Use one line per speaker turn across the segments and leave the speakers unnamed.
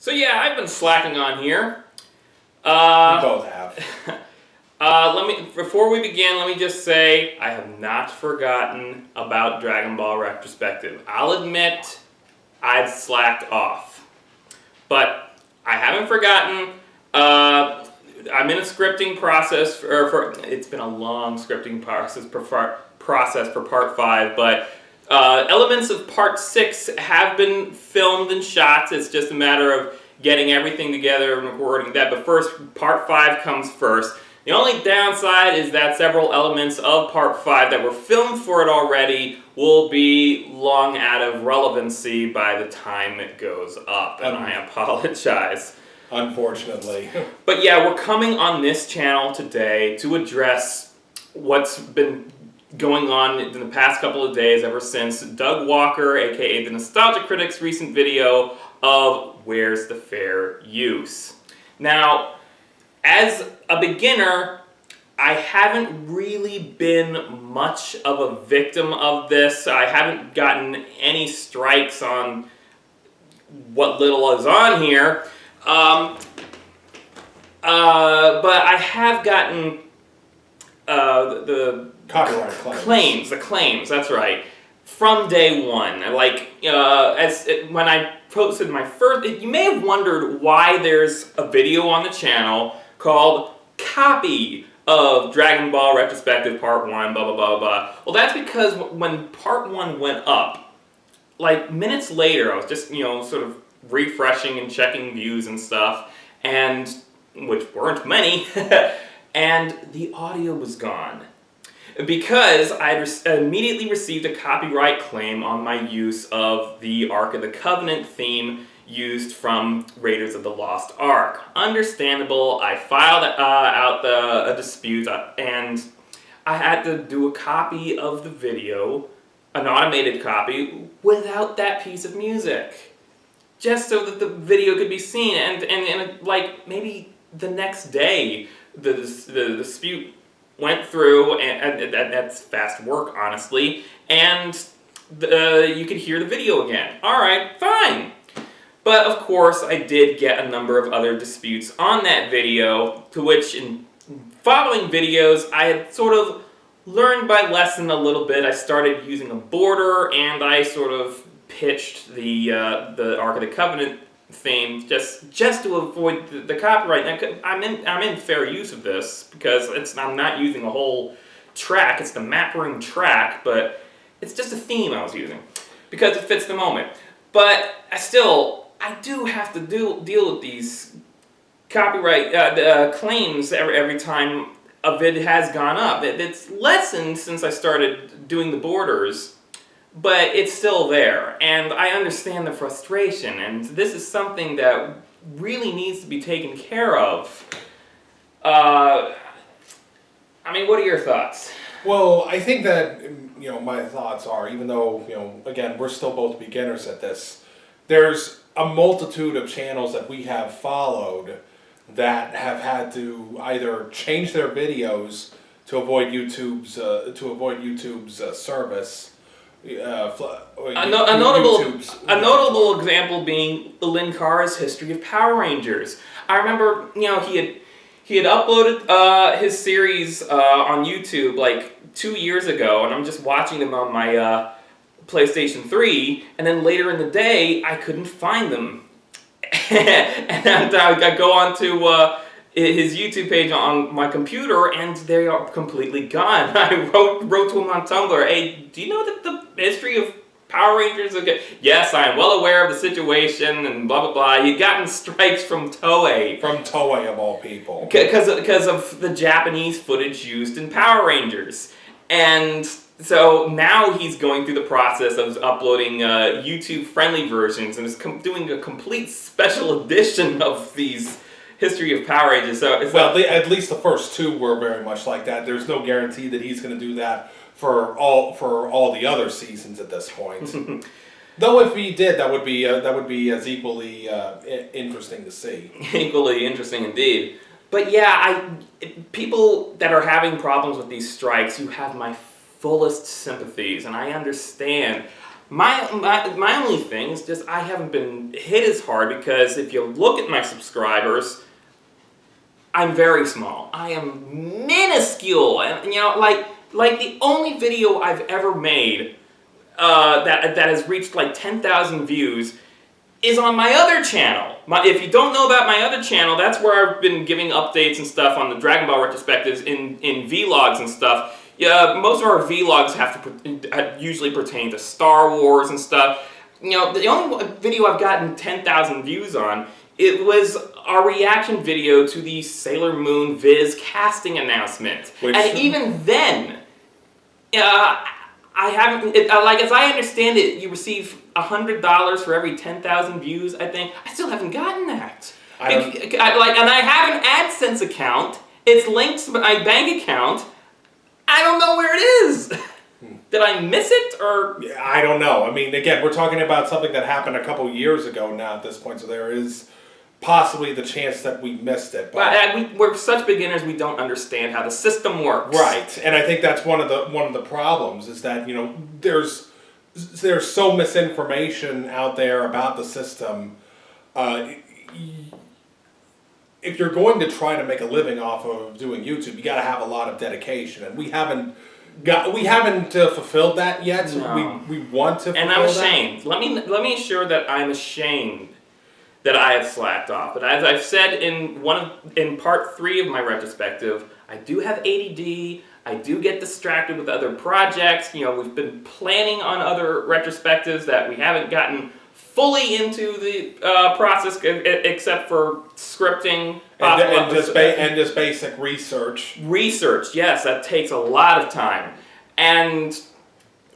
So yeah, I've been slacking on here.
We both have.
Before we begin, let me just say I have not forgotten about Dragon Ball retrospective. I'll admit I've slacked off, but I haven't forgotten. I'm in a scripting process it's been a long scripting process for part 5, but elements of part 6 have been filmed and shot. It's just a matter of getting everything together and recording that. But first, part 5 comes first. The only downside is that several elements of part 5 that were filmed for it already will be long out of relevancy by the time it goes up, and I apologize.
Unfortunately.
But yeah, we're coming on this channel today to address what's been going on in the past couple of days ever since Doug Walker, aka the Nostalgia Critic's recent video of Where's the Fair Use? Now, as a beginner, I haven't really been much of a victim of this. I haven't gotten any strikes on what little is on here. But I have gotten the
copyright
claims, that's right, from day one. Like, when I posted my first, you may have wondered why there's a video on the channel called Copy of Dragon Ball Retrospective Part 1, blah, blah, blah, blah. Well, that's because when Part 1 went up, like minutes later, I was just, sort of refreshing and checking views and stuff, and which weren't many, and the audio was gone. Because I immediately received a copyright claim on my use of the Ark of the Covenant theme used from Raiders of the Lost Ark. Understandable, I filed out a dispute, and I had to do a copy of the video, an automated copy, without that piece of music. Just so that the video could be seen, and like maybe the next day the dispute went through, and that's fast work, honestly, and you could hear the video again. Alright, fine. But of course I did get a number of other disputes on that video, to which in following videos I had sort of learned my lesson a little bit. I started using a border, and I sort of pitched the Ark of the Covenant theme just to avoid the copyright. I'm in fair use of this because I'm not using a whole track. It's the map-ring track, but it's just a theme I was using because it fits the moment. But I do have to deal with these copyright claims every time a vid has gone up. It's lessened since I started doing the borders, but it's still there, and I understand the frustration, and this is something that really needs to be taken care of. I mean, what are your thoughts?
Well, I think that, my thoughts are, even though, again, we're still both beginners at this, there's a multitude of channels that we have followed that have had to either change their videos to avoid YouTube's service.
A notable example being Lin Cara's History of Power Rangers. I remember, he had uploaded his series on YouTube like 2 years ago, and I'm just watching them on my PlayStation 3, and then later in the day I couldn't find them, and I go onto his YouTube page on my computer, and they are completely gone. I wrote to him on Tumblr, hey, do you know that the history of Power Rangers? Okay. Yes, I am well aware of the situation, and blah, blah, blah. He'd gotten strikes from Toei.
From Toei, of all people.
Because of the Japanese footage used in Power Rangers. And so now he's going through the process of uploading YouTube-friendly versions, and is doing a complete special edition of these History of Power Rangers. So
at least the first 2 were very much like that. There's no guarantee that he's going to do that for all the other seasons at this point. Though if he did, that would be as equally interesting to see.
Equally interesting indeed. But yeah, people that are having problems with these strikes, you have my fullest sympathies, and I understand. My only thing is just I haven't been hit as hard because if you look at my subscribers, I'm very small. I am minuscule, and like the only video I've ever made that has reached like 10,000 views is on my other channel. If you don't know about my other channel, that's where I've been giving updates and stuff on the Dragon Ball retrospectives in vlogs and stuff. Yeah, most of our vlogs usually pertain to Star Wars and stuff. The only video I've gotten 10,000 views on, it was our reaction video to the Sailor Moon Viz casting announcement. And even then, I haven't, as I understand it, you receive $100 for every 10,000 views, I think. I still haven't gotten that. And I have an AdSense account. It's linked to my bank account. I don't know where it is. Did I miss it, or?
I don't know. I mean, again, we're talking about something that happened a couple years ago now at this point, so there is possibly the chance that we missed it.
But we're such beginners, we don't understand how the system works.
Right, and I think that's one of the problems is that there's so misinformation out there about the system. If you're going to try to make a living off of doing YouTube, you got to have a lot of dedication, and we haven't fulfilled that yet.
No.
We want to, fulfill
and I'm ashamed. Let me assure that I'm ashamed that I have slacked off. But as I've said in part 3 of my retrospective, I do have ADD. I do get distracted with other projects. We've been planning on other retrospectives that we haven't gotten fully into the process, except for scripting
and just basic research.
Research, yes, that takes a lot of time, and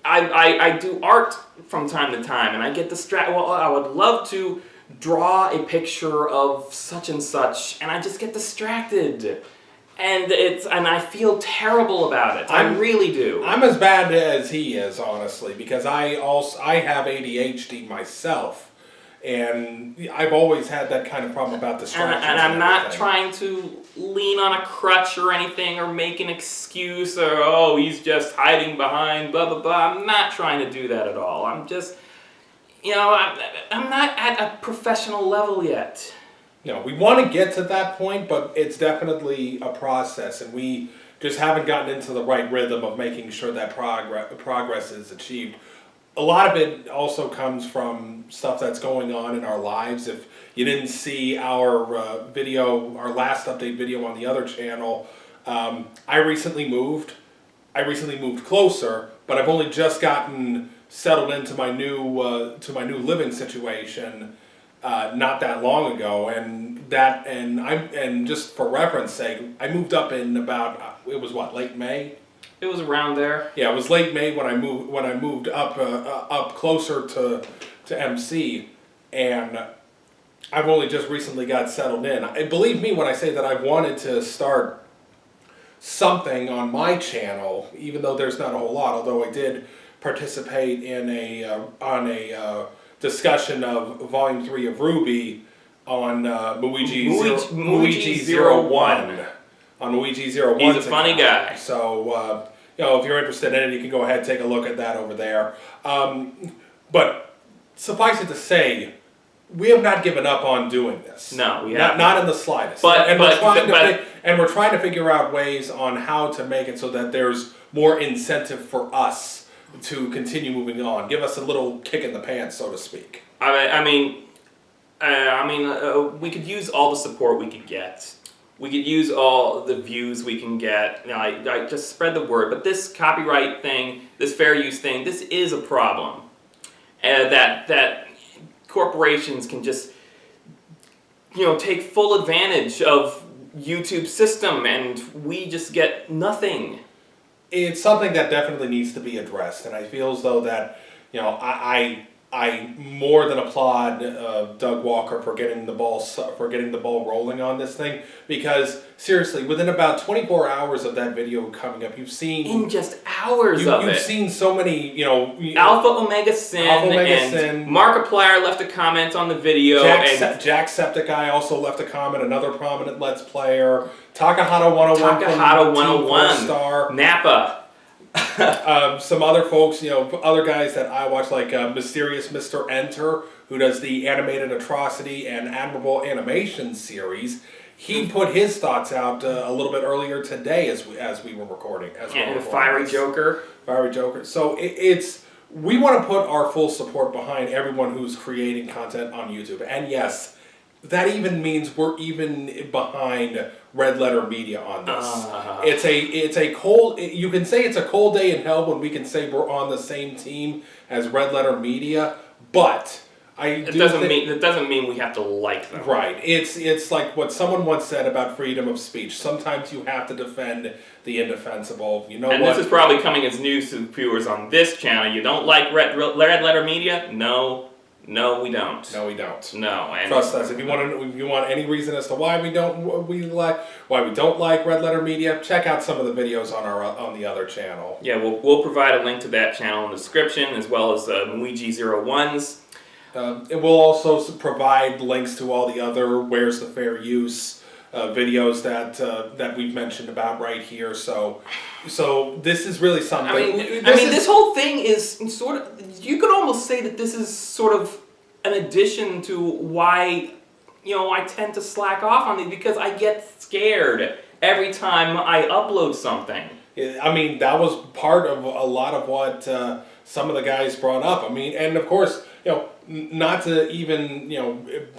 I do art from time to time, and I get distracted. Well, I would love to draw a picture of such and such, and I just get distracted. And I feel terrible about it. I really do.
I'm as bad as he is, honestly, because I have ADHD myself, and I've always had that kind of problem about distractions.
And I'm not trying to lean on a crutch or anything, or make an excuse, or he's just hiding behind blah blah blah. I'm not trying to do that at all. I'm just, I'm not at a professional level yet.
We want to get to that point, but it's definitely a process, and we just haven't gotten into the right rhythm of making sure that progress is achieved. A lot of it also comes from stuff that's going on in our lives. If you didn't see our last update video on the other channel, I recently moved. Closer, but I've only just gotten settled into my new living situation. Not that long ago, and just for reference sake, I moved up in about late May.
It was around there.
Yeah, it was late May when I moved up closer to MC, and I've only just recently got settled in. And believe me when I say that I wanted to start something on my channel, even though there's not a whole lot. Although I did participate in a discussion of Volume 3 of Ruby on Muigi 01. On Muigi 01.
He's a funny guy.
So, if you're interested in it, you can go ahead and take a look at that over there. But suffice it to say, we have not given up on doing this.
No, we haven't.
Not in the slightest. And we're trying to figure out ways on how to make it so that there's more incentive for us to continue moving on. Give us a little kick in the pants, so to speak.
I mean, we could use all the support we could get. We could use all the views we can get. I just spread the word. But this copyright thing, this fair use thing, this is a problem. That corporations can just, take full advantage of YouTube's system, and we just get nothing.
It's something that definitely needs to be addressed, and I feel as though that, I more than applaud Doug Walker for getting the ball rolling on this thing, because seriously, within about 24 hours of that video coming up, you've seen
in just hours of it.
You've seen so many,
Alpha Omega Sin, and Markiplier left a comment on the video,
Jacksepticeye also left a comment. Another prominent Let's Player, Takahata 101,
Star, Nappa.
Some other folks, other guys that I watch, like Mysterious Mr. Enter, who does the Animated Atrocity and Admirable Animation series. He put his thoughts out a little bit earlier today as we were recording.
The Fiery Joker.
Fiery Joker. So we want to put our full support behind everyone who's creating content on YouTube. And yes, that even means we're even behind Red Letter Media on this. It's a cold. You can say it's a cold day in hell when we can say we're on the same team as Red Letter Media, but It
doesn't mean we have to like them.
Right. It's like what someone once said about freedom of speech. Sometimes you have to defend the indefensible.
And this is probably coming as news to viewers on this channel. You don't like Red Letter Media? No, we don't.
No, we don't.
No, and
trust us. If you want any reason as to why we don't like Red Letter Media, check out some of the videos on the other channel.
Yeah, we'll provide a link to that channel in the description, as well as Muiji01's.
It will also provide links to all the other Where's the Fair Use videos that we've mentioned about right here. So this is really something.
This whole thing is sort of, you could almost say that this is sort of an addition to why I tend to slack off on these, because I get scared every time I upload something.
I mean, that was part of a lot of what some of the guys brought up. I mean, and of course, not to even,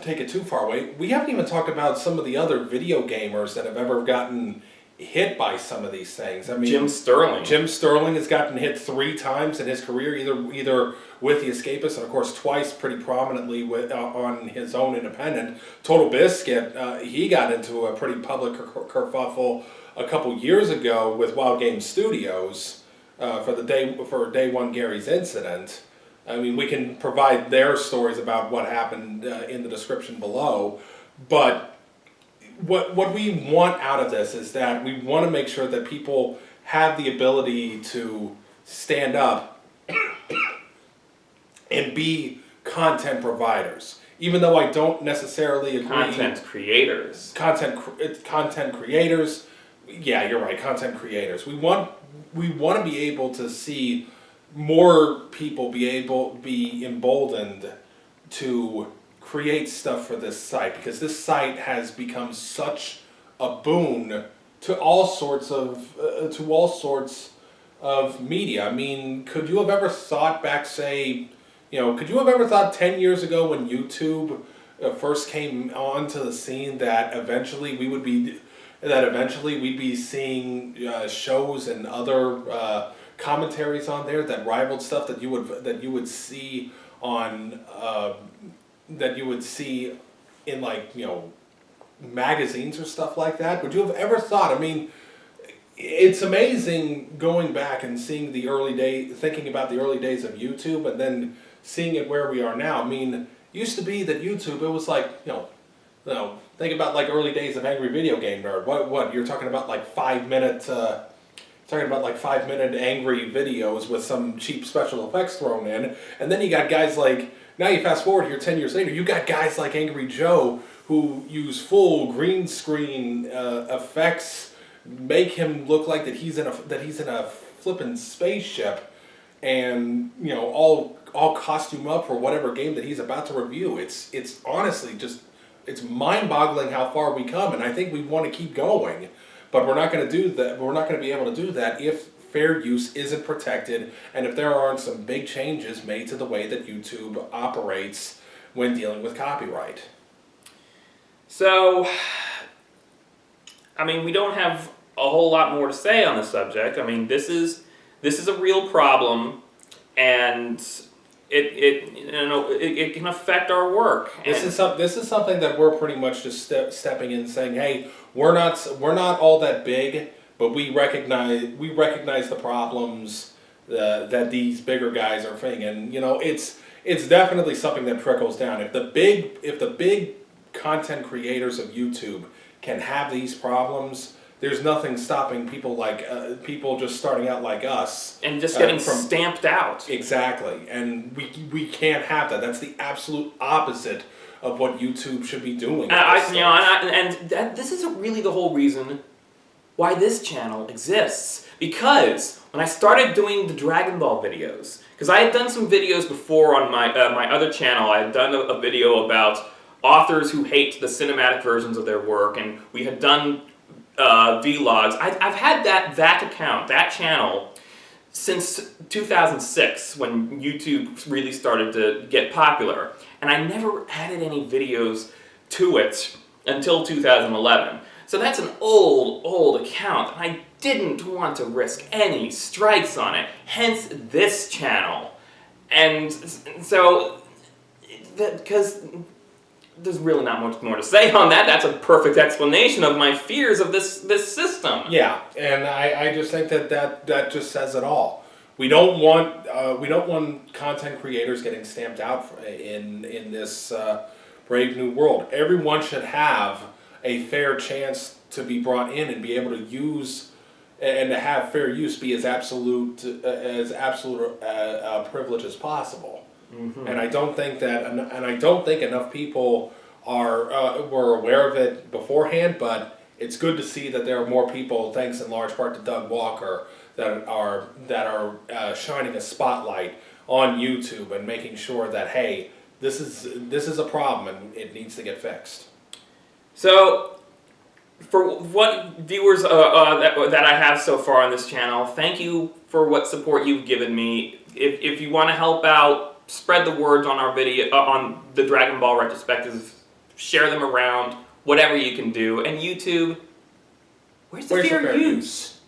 take it too far away, we haven't even talked about some of the other video gamers that have ever gotten hit by some of these things. I mean,
Jim Sterling.
Jim Sterling has gotten hit 3 times in his career, either with The Escapist, and of course twice pretty prominently on his own independent. Total Biscuit, he got into a pretty public kerfuffle a couple years ago with Wild Game Studios for Day One Gary's incident. I mean, we can provide their stories about what happened in the description below, but what we want out of this is that we want to make sure that people have the ability to stand up and be content providers. Even though I don't necessarily agree.
Content creators.
Content creators. Yeah, you're right. Content creators. We want to be able to see more people be emboldened to create stuff for this site, because this site has become such a boon to all sorts of media. I mean, could you have ever thought back, say, could you have ever thought 10 years ago when YouTube first came onto the scene that eventually we'd be seeing shows and other commentaries on there that rivaled stuff that you would see on that you would see in magazines or stuff like that? Would you have ever thought? I mean, it's amazing going back and seeing thinking about the early days of YouTube, and then seeing it where we are now. I mean, used to be that YouTube, it was like, think about like early days of Angry Video Game Nerd. What you're talking about, like 5-minute angry videos with some cheap special effects thrown in, and then you got guys like, now you fast forward here 10 years later, you got guys like Angry Joe who use full green screen effects, make him look like that he's in a flippin' spaceship, and all costume up for whatever game that he's about to review. It's honestly just, it's mind-boggling how far we come, and I think we want to keep going. But we're not going to do that. We're not going to be able to do that if fair use isn't protected, and if there aren't some big changes made to the way that YouTube operates when dealing with copyright.
So, I mean, we don't have a whole lot more to say on the subject. I mean, this is a real problem, and it can affect our work.
This is something that we're pretty much just stepping in and saying, hey, we're not all that big, but we recognize the problems that these bigger guys are facing, and it's definitely something that trickles down. If the big content creators of YouTube can have these problems, there's nothing stopping people people just starting out like us
and just getting stamped out.
Exactly, and we can't have that. That's the absolute opposite of what YouTube should be doing.
This is really the whole reason why this channel exists. Because when I started doing the Dragon Ball videos, because I had done some videos before on my other channel, I had done a video about authors who hate the cinematic versions of their work, and we had done vlogs. I've had that account, that channel, since 2006, when YouTube really started to get popular. And I never added any videos to it until 2011. So that's an old account, and I didn't want to risk any strikes on it, hence this channel. And so, because there's really not much more to say on that. That's a perfect explanation of my fears of this system.
Yeah, and I just think that just says it all. We don't want content creators getting stamped out in this brave new world. Everyone should have a fair chance to be brought in and be able to use and to have fair use be as absolute privilege as possible. Mm-hmm. And I don't think enough people were aware of it beforehand. But it's good to see that there are more people, thanks in large part to Doug Walker, that are shining a spotlight on YouTube and making sure that, hey, this is a problem and it needs to get fixed.
So, for what viewers that I have so far on this channel, thank you for what support you've given me. If you want to help out, spread the word on our video, on the Dragon Ball retrospectives, share them around, whatever you can do. And YouTube, where's the fair use?